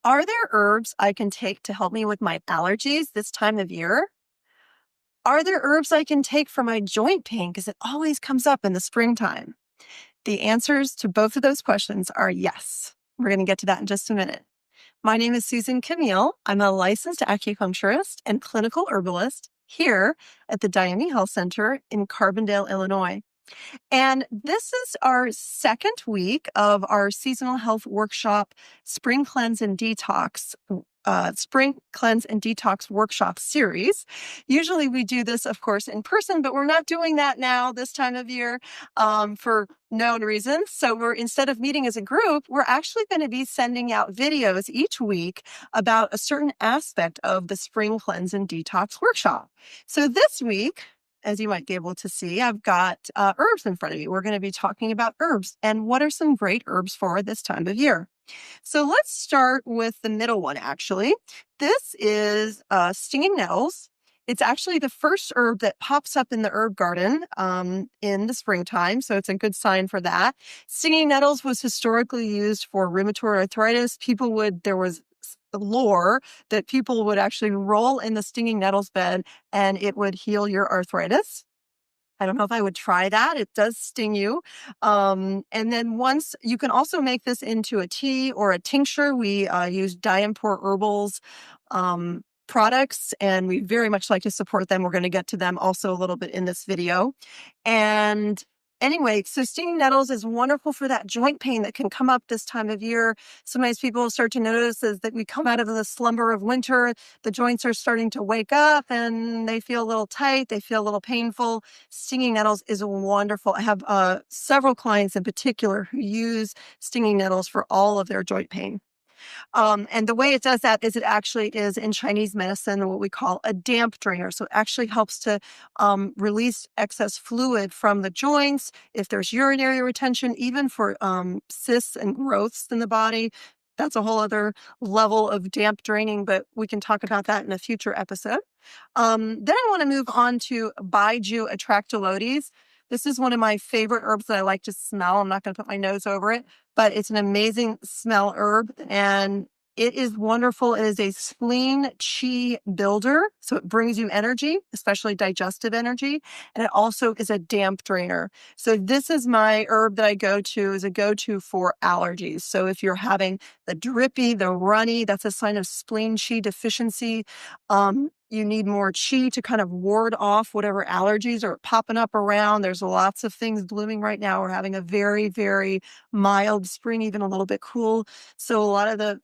Are there herbs I can take to help me with my allergies this time of year? Are there herbs I can take for my joint pain? Because it always comes up in the springtime. The answers to both of those questions are yes. We're going to get to that in just a minute. My name is Susan Camille. I'm a licensed acupuncturist and clinical herbalist here at the Diami Health Center in Carbondale, Illinois. And this is our second week of our seasonal health workshop, Spring Cleanse and Detox. Spring Cleanse and Detox workshop series. Usually we do this, of course, in person, but we're not doing that now this time of year for known reasons. So we're, instead of meeting as a group, we're actually going to be sending out videos each week about a certain aspect of the Spring Cleanse and Detox workshop. So this week, as you might be able to see, I've got herbs in front of me. We're going to be talking about herbs and what are some great herbs for this time of year. So let's start with the middle one, actually. This is stinging nettles. It's actually the first herb that pops up in the herb garden in the springtime, so it's a good sign for that. Stinging nettles was historically used for rheumatoid arthritis. There was lore that people would actually roll in the stinging nettles bed and it would heal your arthritis. I don't know if I would try that. It does sting you. And then once you can also make this into a tea or a tincture. We use Diampore Herbals products, and we very much like to support them. We're going to get to them also a little bit in this video. And anyway, so stinging nettles is wonderful for that joint pain that can come up this time of year. Sometimes people start to notice is that we come out of the slumber of winter, the joints are starting to wake up and they feel a little tight, they feel a little painful. Stinging nettles is wonderful. I have several clients in particular who use stinging nettles for all of their joint pain. And the way it does that is it actually is in Chinese medicine what we call a damp drainer. So it actually helps to release excess fluid from the joints. If there's urinary retention, even for cysts and growths in the body, that's a whole other level of damp draining, but we can talk about that in a future episode. Then I want to move on to Baiju atractylodes. This is one of my favorite herbs that I like to smell. I'm not going to put my nose over it, but it's an amazing smell herb and it is wonderful. It is a spleen qi builder. So it brings you energy, especially digestive energy. And it also is a damp drainer. So this is my herb that I go to as a go-to for allergies. So if you're having the drippy, the runny, that's a sign of spleen qi deficiency. You need more qi to kind of ward off whatever allergies are popping up around. There's lots of things blooming right now. We're having a very, very mild spring, even a little bit cool. So a lot of the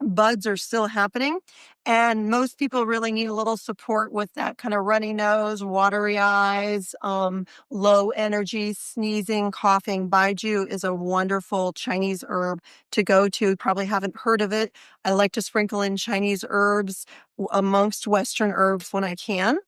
buds are still happening. And most people really need a little support with that kind of runny nose, watery eyes, low energy, sneezing, coughing. Baiju is a wonderful Chinese herb to go to. Probably haven't heard of it. I like to sprinkle in Chinese herbs amongst Western herbs when I can.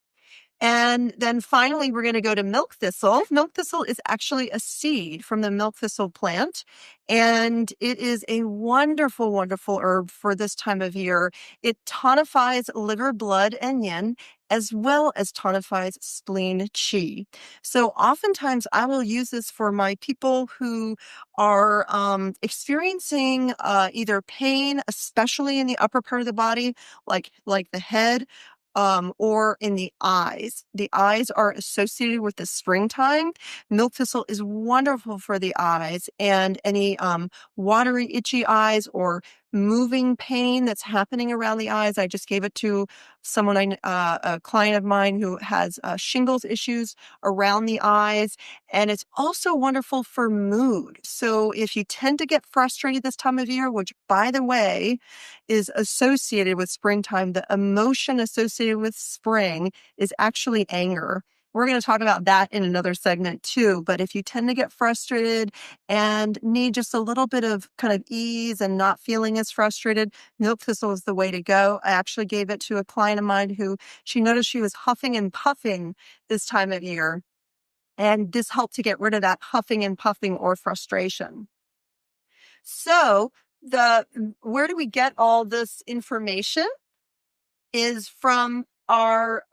And then finally, we're going to go to milk thistle. Milk thistle is actually a seed from the milk thistle plant. And it is a wonderful, wonderful herb for this time of year. It tonifies liver, blood, and yin, as well as tonifies spleen qi. So oftentimes I will use this for my people who are experiencing either pain, especially in the upper part of the body, like the head, or in the eyes. The eyes are associated with the springtime. Milk thistle is wonderful for the eyes and any watery, itchy eyes or moving pain that's happening around the eyes. I just gave it to a client of mine who has shingles issues around the eyes. And it's also wonderful for mood. So if you tend to get frustrated this time of year, which by the way, is associated with springtime, the emotion associated with spring is actually anger. We're going to talk about that in another segment too. But if you tend to get frustrated and need just a little bit of kind of ease and not feeling as frustrated, milk thistle is the way to go. I actually gave it to a client of mine who she noticed she was huffing and puffing this time of year. And this helped to get rid of that huffing and puffing or frustration. So where do we get all this information is from our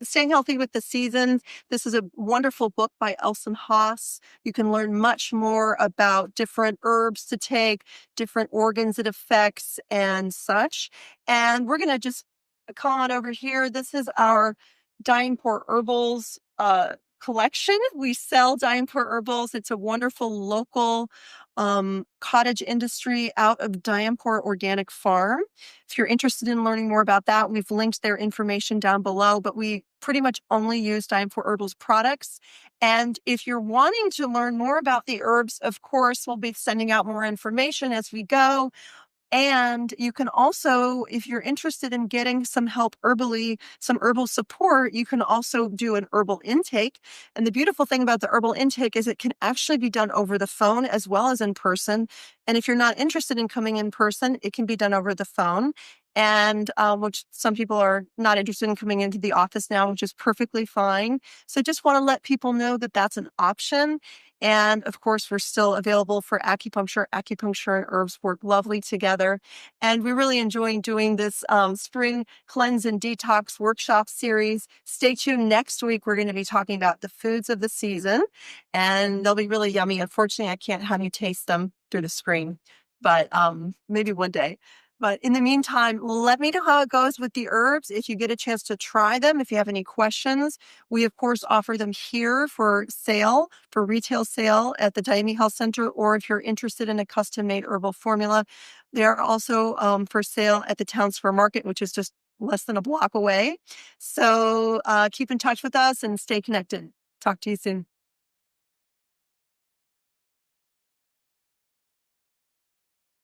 Staying Healthy with the Seasons. This is a wonderful book by Elson Haas. You can learn much more about different herbs to take, different organs it affects, and such. And we're going to just come on over here. This is our Dying Poor Herbals collection. We sell Dying Poor Herbals. It's a wonderful local cottage industry out of Diamport Organic Farm. If you're interested in learning more about that, we've linked their information down below, but we pretty much only use Diamport Herbals products. And if you're wanting to learn more about the herbs, of course, we'll be sending out more information as we go. And you can also, if you're interested in getting some help herbally, some herbal support, you can also do an herbal intake. And the beautiful thing about the herbal intake is it can actually be done over the phone as well as in person. And if you're not interested in coming in person, it can be done over the phone. And which some people are not interested in coming into the office now, which is perfectly fine. So just want to let people know that that's an option. And of course, we're still available for acupuncture. Acupuncture and herbs work lovely together. And we're really enjoying doing this spring cleanse and detox workshop series. Stay tuned. Next week, we're going to be talking about the foods of the season, and they'll be really yummy. Unfortunately, I can't have you taste them through the screen, but maybe one day. But in the meantime, let me know how it goes with the herbs. If you get a chance to try them, if you have any questions, we of course offer them here for sale, for retail sale at the Diami Health Center, or if you're interested in a custom-made herbal formula, they are also for sale at the Town Square Market, which is just less than a block away. So keep in touch with us and stay connected. Talk to you soon.